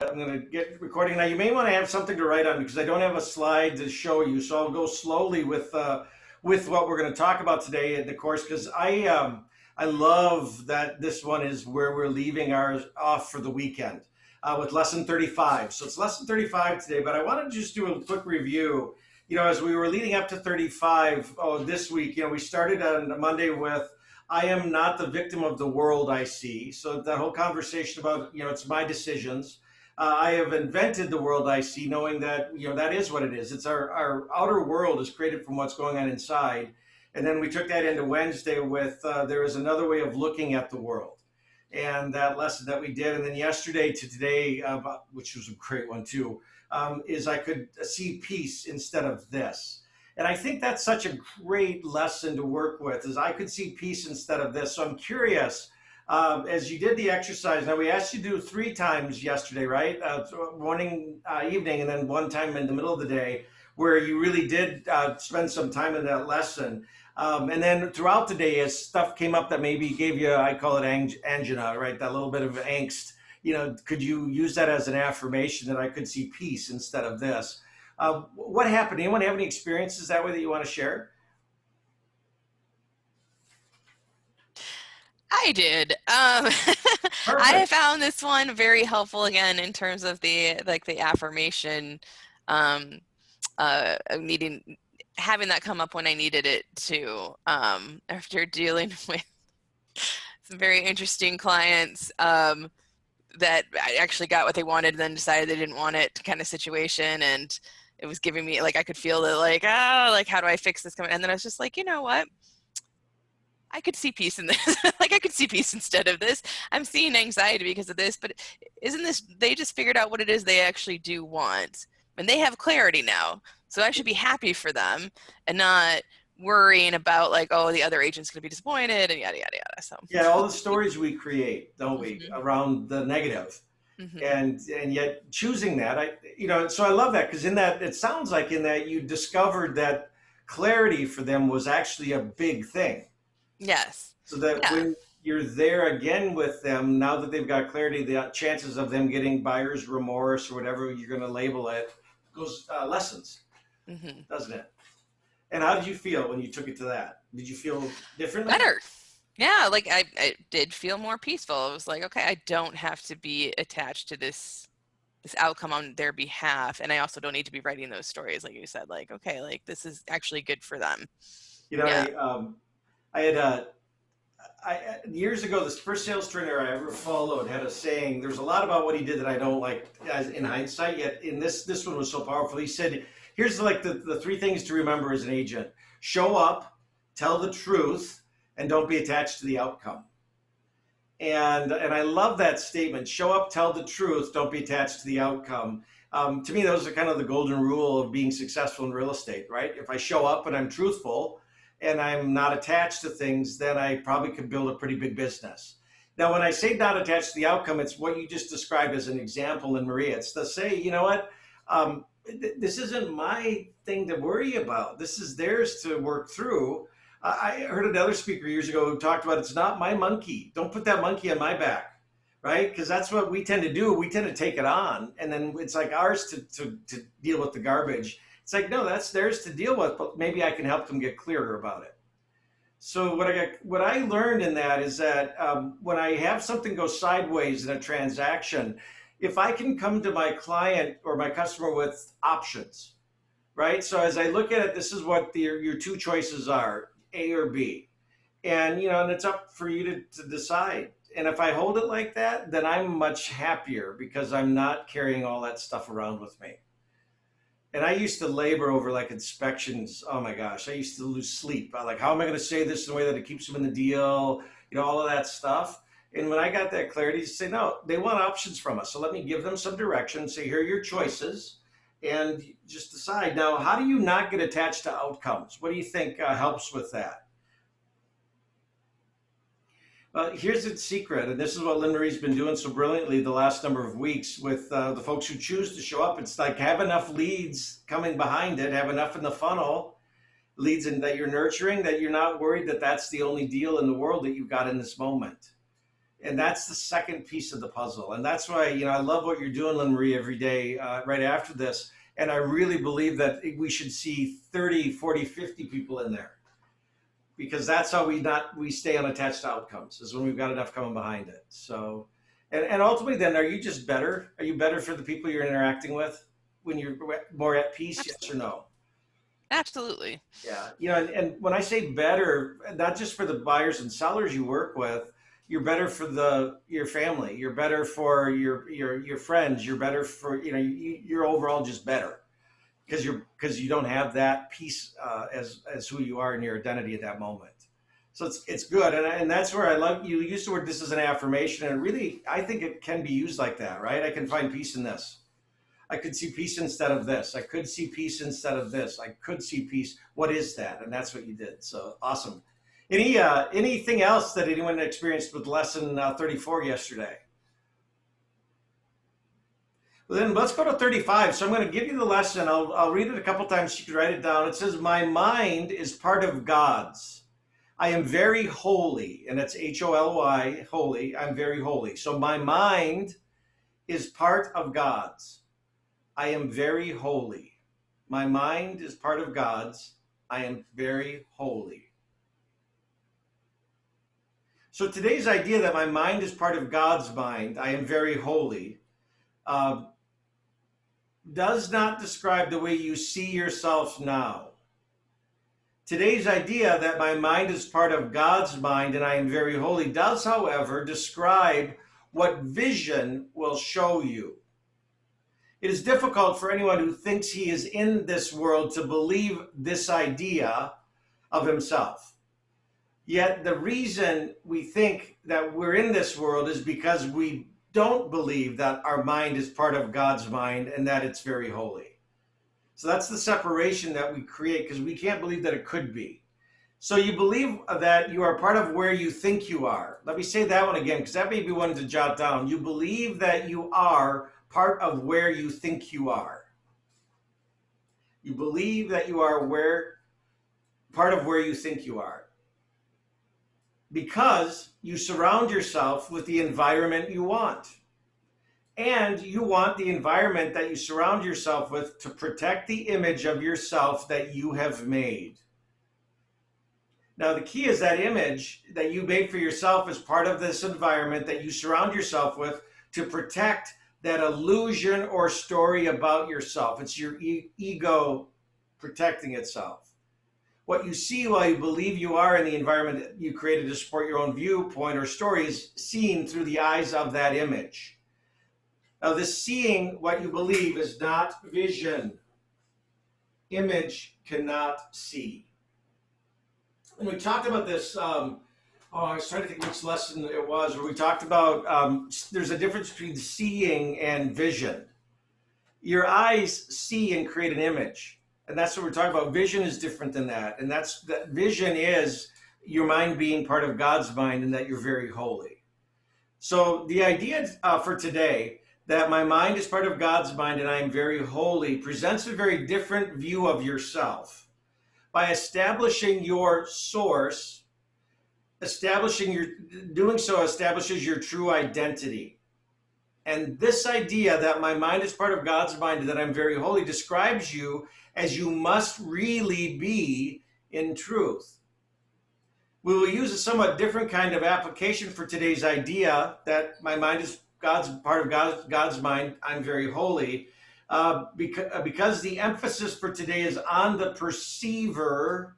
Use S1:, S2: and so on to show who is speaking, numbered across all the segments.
S1: I'm going to get recording now. You may want to have something to write on because I don't have a slide to show you. So I'll go slowly with what we're going to talk about today in the course because I love that this one is where we're leaving ours off for the weekend with lesson 35. So it's lesson 35 today, but I want to just do a quick review. As we were leading up to 35 this week, we started on Monday with I am not the victim of the world I see. So that whole conversation about, it's my decisions. I have invented the world I see, knowing that, that is what it is. It's our outer world is created from what's going on inside. And then we took that into Wednesday with there is another way of looking at the world. And that lesson that we did. And then yesterday to today, which was a great one too, is I could see peace instead of this. And I think that's such a great lesson to work with, is I could see peace instead of this. So I'm curious, as you did the exercise, now we asked you to do 3 times yesterday, right? Morning, evening, and then 1 time in the middle of the day, where you really did spend some time in that lesson. And then throughout the day, as stuff came up that maybe gave you, I call it angina, right? That little bit of angst, could you use that as an affirmation that I could see peace instead of this? What happened? Anyone have any experiences that way that you want to share?
S2: I did. I found this one very helpful again in terms of the affirmation, having that come up when I needed it too. After dealing with some very interesting clients that I actually got what they wanted and then decided they didn't want it kind of situation, and it was giving me I could feel that how do I fix this? And then I was just like, you know what? I could see peace in this. I could see peace instead of this. I'm seeing anxiety because of this, but isn't this, they just figured out what it is they actually do want. And they have clarity now. So I should be happy for them and not worrying about the other agent's going to be disappointed and yada, yada, yada. So
S1: yeah, all the stories we create, don't we, around the negative. And yet choosing that, so I love that because in that, it sounds like in that you discovered that clarity for them was actually a big thing.
S2: Yes.
S1: So that when you're there again with them, now that they've got clarity, the chances of them getting buyer's remorse or whatever you're going to label it goes lessens, doesn't it? And how did you feel when you took it to that? Did you feel differently?
S2: Better. Yeah, I did feel more peaceful. I was like, okay, I don't have to be attached to this outcome on their behalf, and I also don't need to be writing those stories, like you said. Okay, this is actually good for them.
S1: I had years ago, this first sales trainer I ever followed had a saying. There's a lot about what he did that I don't like as in hindsight. Yet in this one was so powerful. He said, "Here's the 3 things to remember as an agent: show up, tell the truth, and don't be attached to the outcome." And I love that statement. Show up, tell the truth, don't be attached to the outcome. To me, those are kind of the golden rule of being successful in real estate, right? If I show up and I'm truthful and I'm not attached to things, then I probably could build a pretty big business. Now, when I say not attached to the outcome, it's what you just described as an example in Maria. It's to say, you know what, this isn't my thing to worry about. This is theirs to work through. I heard another speaker years ago who talked about it's not my monkey. Don't put that monkey on my back, right? Because that's what we tend to do. We tend to take it on, and then it's like ours to deal with the garbage. It's like, no, that's theirs to deal with, but maybe I can help them get clearer about it. So what I learned in that is that when I have something go sideways in a transaction, if I can come to my client or my customer with options, right? So as I look at it, this is what your 2 choices are, A or B. And, and it's up for you to decide. And if I hold it like that, then I'm much happier because I'm not carrying all that stuff around with me. And I used to labor over inspections. Oh my gosh, I used to lose sleep. How am I going to say this in a way that it keeps them in the deal? All of that stuff. And when I got that clarity to say, no, they want options from us. So let me give them some direction, say, here are your choices, and just decide. Now, how do you not get attached to outcomes? What do you think helps with that? Here's its secret, and this is what Lynn Marie's been doing so brilliantly the last number of weeks with the folks who choose to show up. It's have enough leads coming behind it, have enough in the funnel, leads that you're nurturing, that you're not worried that that's the only deal in the world that you've got in this moment. And that's the second piece of the puzzle. And that's why, I love what you're doing, Lynn Marie, every day right after this. And I really believe that we should see 30, 40, 50 people in there, because that's how we stay unattached to outcomes, is when we've got enough coming behind it. So, and ultimately then, are you just better? Are you better for the people you're interacting with when you're more at peace? Yes or no?
S2: Absolutely.
S1: Yeah. And when I say better, not just for the buyers and sellers you work with, you're better for your family. You're better for your friends. You're better for, you're overall just better, because you don't have that piece as who you are in your identity at that moment. So it's good, and that's where I love you used the word, this is an affirmation, and really I think it can be used like that, right? I can find peace in this. I could see peace instead of this. I could see peace instead of this. I could see peace. What is that? And that's what you did. So awesome. Anything else that anyone experienced with lesson 34 yesterday? Well, then let's go to 35. So I'm going to give you the lesson. I'll read it a couple times. You can write it down. It says, my mind is part of God's. I am very holy. And that's Holy, holy. I'm very holy. So my mind is part of God's. I am very holy. My mind is part of God's. I am very holy. So today's idea that my mind is part of God's mind, I am very holy, does not describe the way you see yourself now. Today's idea that my mind is part of God's mind and I am very holy does, however, describe what vision will show you. It is difficult for anyone who thinks he is in this world to believe this idea of himself. Yet the reason we think that we're in this world is because we don't believe that our mind is part of God's mind and that it's very holy. So that's the separation that we create, because we can't believe that it could be. So you believe that you are part of where you think you are. Let me say that one again, because that may be one to jot down. You believe that you are part of where you think you are. You believe that you are part of where you think you are, because you surround yourself with the environment you want. And you want the environment that you surround yourself with to protect the image of yourself that you have made. Now, the key is that image that you made for yourself is part of this environment that you surround yourself with to protect that illusion or story about yourself. It's your ego protecting itself. What you see while you believe you are in the environment that you created to support your own viewpoint or story is seen through the eyes of that image. Now, this seeing what you believe is not vision. Image cannot see. And we talked about this, I was trying to think which lesson it was, where we talked about there's a difference between seeing and vision. Your eyes see and create an image. And that's what we're talking about. Vision is different than that. And that vision is your mind being part of God's mind and that you're very holy. So the idea for today, that my mind is part of God's mind and I am very holy, presents a very different view of yourself. By establishing your source, doing so establishes your true identity. And this idea that my mind is part of God's mind and that I'm very holy describes you as you must really be in truth. We will use a somewhat different kind of application for today's idea that my mind is part of God's mind, I'm very holy, because the emphasis for today is on the perceiver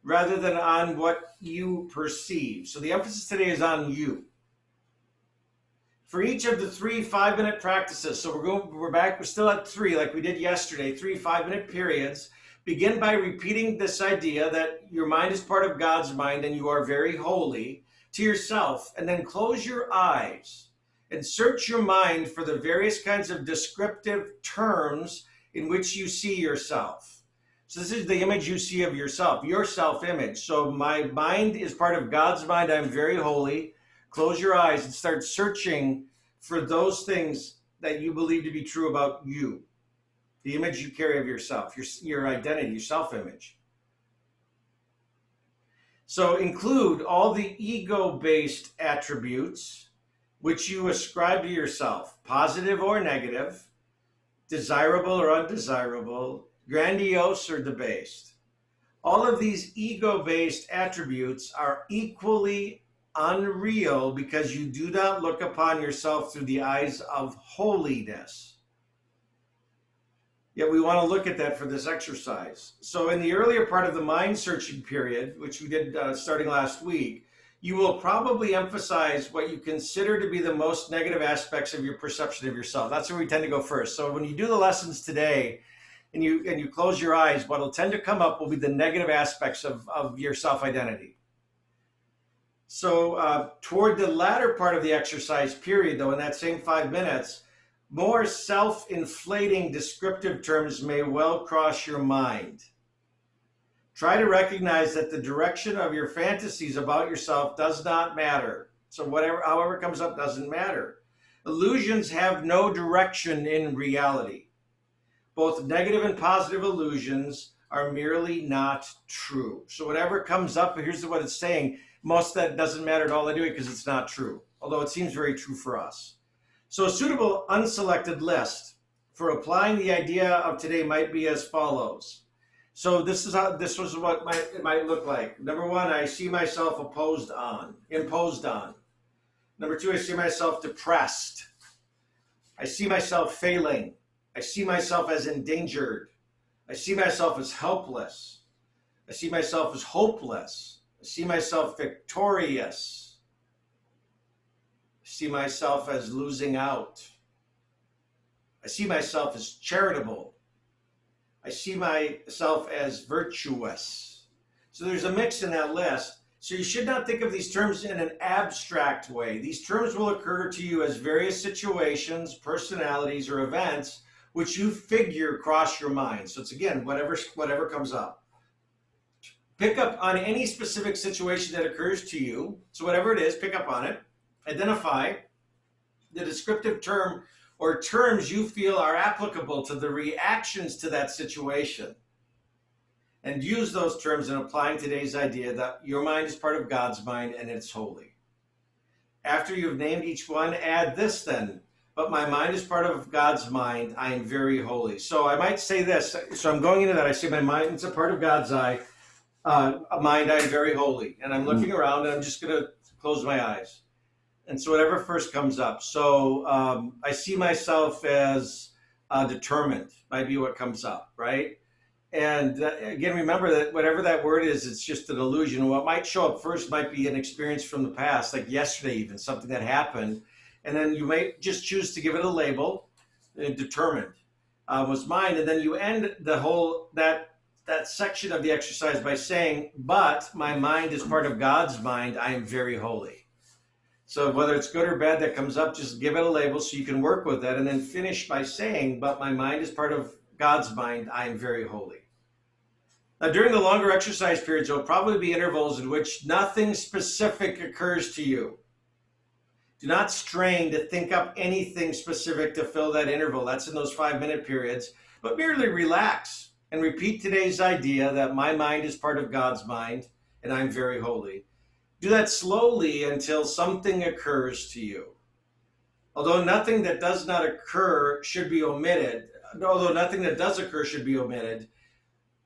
S1: rather than on what you perceive. So the emphasis today is on you. For each of the 3 5-minute practices, so we're still at 3 like we did yesterday, 3 5-minute periods. Begin by repeating this idea that your mind is part of God's mind and you are very holy to yourself, and then close your eyes and search your mind for the various kinds of descriptive terms in which you see yourself. So this is the image you see of yourself, your self-image. So my mind is part of God's mind, I'm very holy. Close your eyes and start searching for those things that you believe to be true about you, the image you carry of yourself, your identity, your self-image. So include all the ego-based attributes which you ascribe to yourself, positive or negative, desirable or undesirable, grandiose or debased. All of these ego-based attributes are equally unreal because you do not look upon yourself through the eyes of holiness. Yet we want to look at that for this exercise. So in the earlier part of the mind searching period, which we did starting last week, you will probably emphasize what you consider to be the most negative aspects of your perception of yourself. That's where we tend to go first. So when you do the lessons today and you close your eyes, what will tend to come up will be the negative aspects of your self-identity. So toward the latter part of the exercise period, though, in that same 5 minutes, more self-inflating descriptive terms may well cross your mind. Try to recognize that the direction of your fantasies about yourself does not matter. So however comes up doesn't matter. Illusions have no direction in reality. Both negative and positive illusions are merely not true. So whatever comes up, here's what it's saying. Most of that doesn't matter at all anyway because it's not true, although it seems very true for us. So a suitable unselected list for applying the idea of today might be as follows. So this was what it might look like. Number one, I see myself imposed on. Number two, I see myself depressed. I see myself failing. I see myself as endangered. I see myself as helpless. I see myself as hopeless. I see myself victorious. I see myself as losing out. I see myself as charitable. I see myself as virtuous. So there's a mix in that list. So you should not think of these terms in an abstract way. These terms will occur to you as various situations, personalities, or events which you figure cross your mind. So it's again, whatever comes up. Pick up on any specific situation that occurs to you. So whatever it is, pick up on it. Identify the descriptive term or terms you feel are applicable to the reactions to that situation. And use those terms in applying today's idea that your mind is part of God's mind and it's holy. After you've named each one, add this then. But my mind is part of God's mind. I am very holy. So I might say this. So I'm going into that. I say my mind is a part of God's mind. I am very holy. And I'm looking around and I'm just going to close my eyes. And so whatever first comes up. So I see myself as determined, might be what comes up, right? And again, remember that whatever that word is, it's just an illusion. What might show up first might be an experience from the past, like yesterday even, something that happened. And then you may just choose to give it a label, determined was mine. And then you end the whole, that section of the exercise by saying, but my mind is part of God's mind. I am very holy. So whether it's good or bad that comes up, just give it a label so you can work with that and then finish by saying, but my mind is part of God's mind. I am very holy. Now, during the longer exercise periods, there will probably be intervals in which nothing specific occurs to you. Do not strain to think up anything specific to fill that interval. That's in those 5-minute periods, but merely relax and repeat today's idea that my mind is part of God's mind and I'm very holy. Do that slowly until something occurs to you. Although nothing that does not occur should be omitted,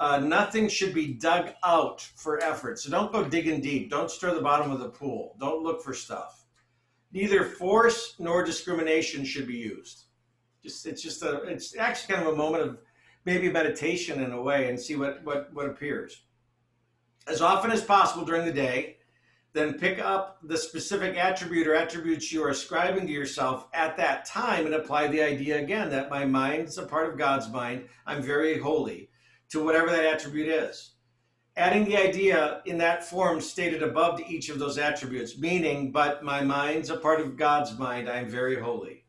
S1: nothing should be dug out for effort. So don't go digging deep. Don't stir the bottom of the pool. Don't look for stuff. Neither force nor discrimination should be used. It's actually kind of a moment of maybe meditation in a way and see what appears. As often as possible during the day, then pick up the specific attribute or attributes you are ascribing to yourself at that time and apply the idea again that my mind is a part of God's mind. I'm very holy to whatever that attribute is. Adding the idea in that form stated above to each of those attributes, meaning, but my mind's a part of God's mind. I'm very holy.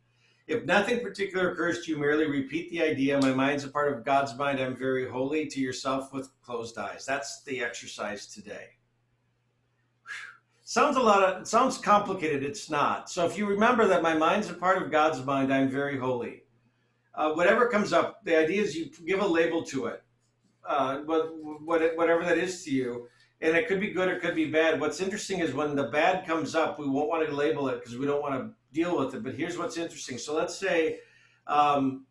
S1: If nothing particular occurs to you, merely repeat the idea, my mind's a part of God's mind. I'm very holy to yourself with closed eyes. That's the exercise today. Sounds complicated. It's not. So if you remember that my mind's a part of God's mind, I'm very holy. Whatever comes up, the idea is you give a label to it, whatever that is to you. And it could be good or it could be bad. What's interesting is when the bad comes up, we won't want to label it because we don't want to deal with it. But here's what's interesting. So let's say I'm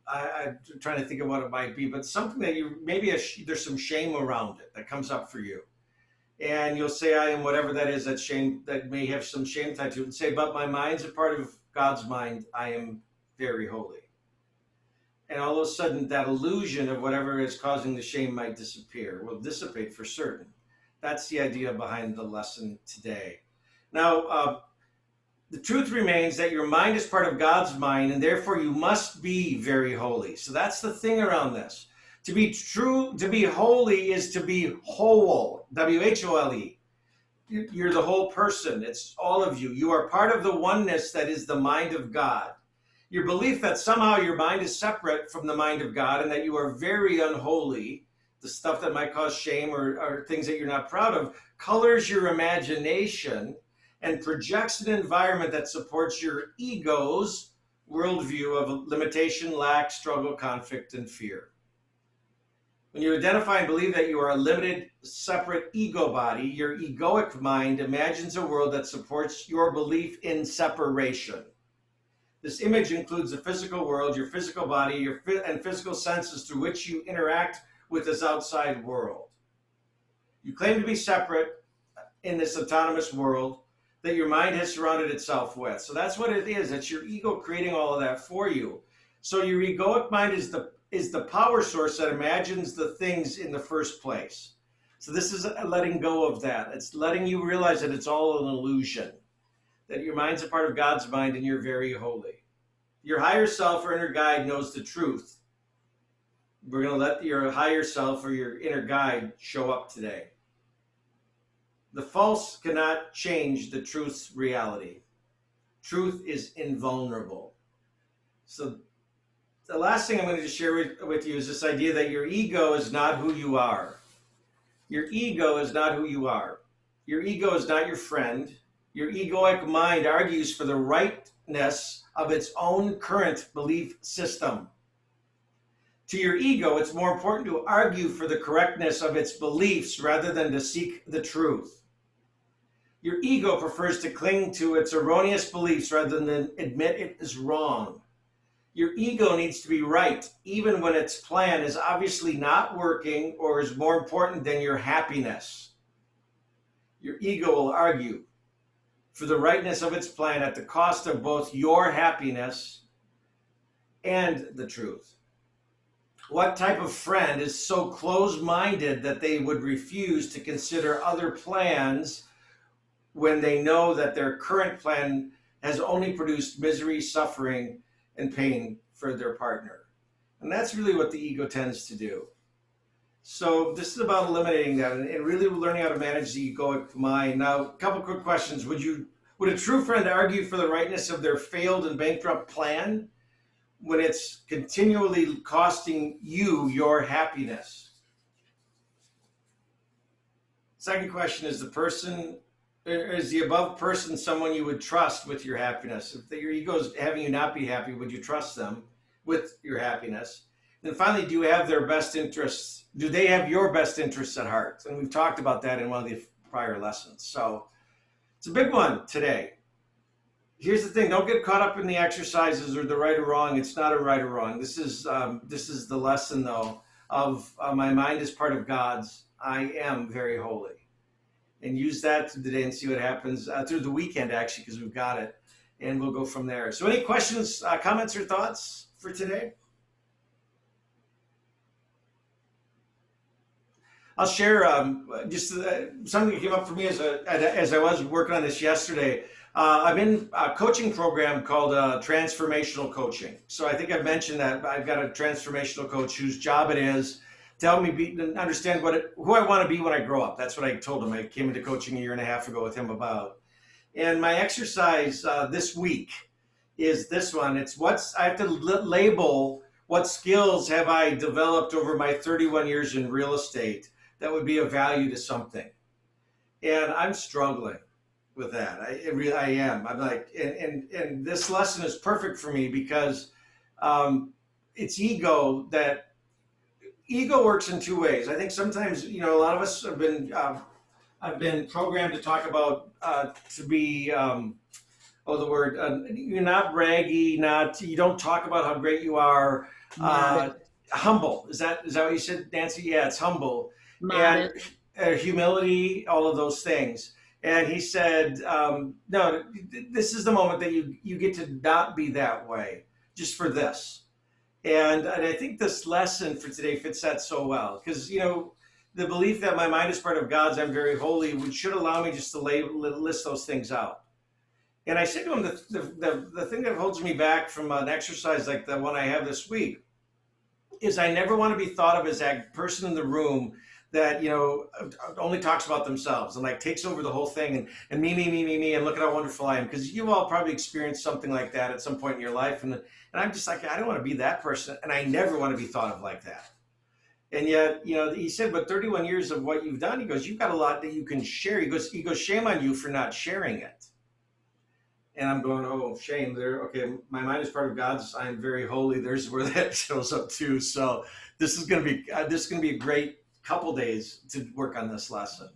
S1: trying to think of what it might be, but something that you maybe there's some shame around it that comes up for you, and you'll say, "I am whatever that is." That shame that may have some shame tied to it, and say, "But my mind's a part of God's mind. I am very holy." And all of a sudden, that illusion of whatever is causing the shame might disappear, will dissipate for certain. That's the idea behind the lesson today. Now, the truth remains that your mind is part of God's mind, and therefore you must be very holy. So that's the thing around this. To be true, to be holy is to be whole, W-H-O-L-E. You're the whole person. It's all of you. You are part of the oneness that is the mind of God. Your belief that somehow your mind is separate from the mind of God and that you are very unholy, the stuff that might cause shame or things that you're not proud of, colors your imagination and projects an environment that supports your ego's worldview of limitation, lack, struggle, conflict, and fear. When you identify and believe that you are a limited, separate ego body, your egoic mind imagines a world that supports your belief in separation. This image includes the physical world, your physical body, and physical senses through which you interact with this outside world. You claim to be separate in this autonomous world that your mind has surrounded itself with. So that's what it is. It's your ego creating all of that for you. So your egoic mind is the power source that imagines the things in the first place. So this is letting go of that. It's letting you realize that it's all an illusion, that your mind's a part of God's mind and you're very holy. Your higher self or inner guide knows the truth. We're going to let your higher self or your inner guide show up today. The false cannot change the truth's reality. Truth is invulnerable. So the last thing I'm going to share with you is this idea that your ego is not who you are. Your ego is not who you are. Your ego is not your friend. Your egoic mind argues for the rightness of its own current belief system. To your ego, it's more important to argue for the correctness of its beliefs rather than to seek the truth. Your ego prefers to cling to its erroneous beliefs rather than admit it is wrong. Your ego needs to be right, even when its plan is obviously not working or is more important than your happiness. Your ego will argue for the rightness of its plan at the cost of both your happiness and the truth. What type of friend is so close-minded that they would refuse to consider other plans when they know that their current plan has only produced misery, suffering, and pain for their partner? And that's really what the ego tends to do. So this is about eliminating that and really learning how to manage the egoic mind. Now, a couple quick questions. Would a true friend argue for the rightness of their failed and bankrupt plan when it's continually costing you your happiness? Second question, is the above person someone you would trust with your happiness? If your ego is having you not be happy, would you trust them with your happiness? And finally, do they have your best interests at heart? And we've talked about that in one of the prior lessons. So it's a big one today. Here's the thing: don't get caught up in the exercises or the right or wrong. It's not a right or wrong. This is the lesson, though, of my mind is part of God's. I am very holy. And use that today and see what happens through the weekend, actually, because we've got it. And we'll go from there. So any questions, comments, or thoughts for today? I'll share just something that came up for me as I was working on this yesterday. I'm in a coaching program called Transformational Coaching. So I think I've mentioned that I've got a transformational coach whose job it is to help me understand who I want to be when I grow up. That's what I told him. I came into coaching a year and a half ago with him about. And my exercise this week is this one. I have to label what skills have I developed over my 31 years in real estate that would be of value to something. And I'm struggling with that. I am. I'm like, and this lesson is perfect for me because it's ego works in two ways. I think sometimes, a lot of us have been programmed to talk about to be oh, the word, you're not braggy, not, you don't talk about how great you are. Uh,
S3: Modest.
S1: Humble. Is that what you said, Nancy? Yeah, it's humble. And
S3: Modest.
S1: humility, all of those things. And he said, no, this is the moment that you get to not be that way just for this. And I think this lesson for today fits that so well because, the belief that my mind is part of God's, I'm very holy, which should allow me just to list those things out. And I said to him, the thing that holds me back from an exercise like the one I have this week is I never want to be thought of as that person in the room that, only talks about themselves and like takes over the whole thing and me, and look at how wonderful I am. Because you all probably experienced something like that at some point in your life. And I'm just like, I don't want to be that person. And I never want to be thought of like that. And yet, he said, but 31 years of what you've done, he goes, you've got a lot that you can share. He goes, shame on you for not sharing it. And I'm going, oh, shame. There, okay. My mind is part of God's. I am very holy. There's where that shows up too. So this is going to be a great couple days to work on this lesson.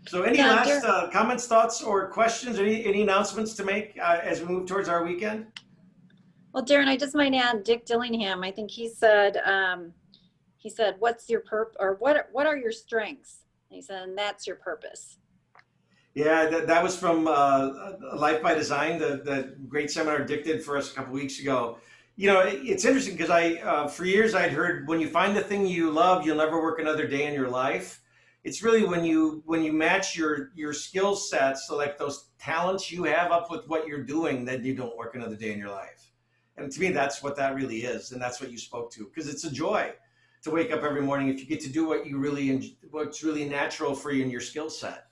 S1: So, any last comments, thoughts, or questions? Any announcements to make as we move towards our weekend?
S4: Well, Darren, I just might add Dick Dillingham. I think he said, "What's your or what are your strengths?" And he said, "And that's your purpose."
S1: Yeah, that was from Life by Design, the great seminar Dick did for us a couple weeks ago. It's interesting because for years I'd heard when you find the thing you love, you'll never work another day in your life. It's really when you match your skill sets, so like those talents you have up with what you're doing, then you don't work another day in your life. And to me, that's what that really is, and that's what you spoke to, because it's a joy to wake up every morning if you get to do what's really natural for you in your skill set.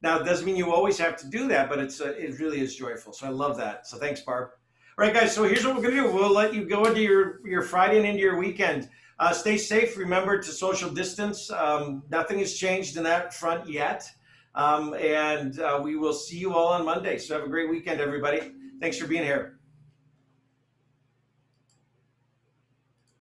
S1: Now, it doesn't mean you always have to do that, but it really is joyful. So I love that. So thanks, Barb. All right, guys, so here's what we're going to do. We'll let you go into your Friday and into your weekend. Stay safe. Remember to social distance. Nothing has changed in that front yet. And we will see you all on Monday. So have a great weekend, everybody. Thanks for being here.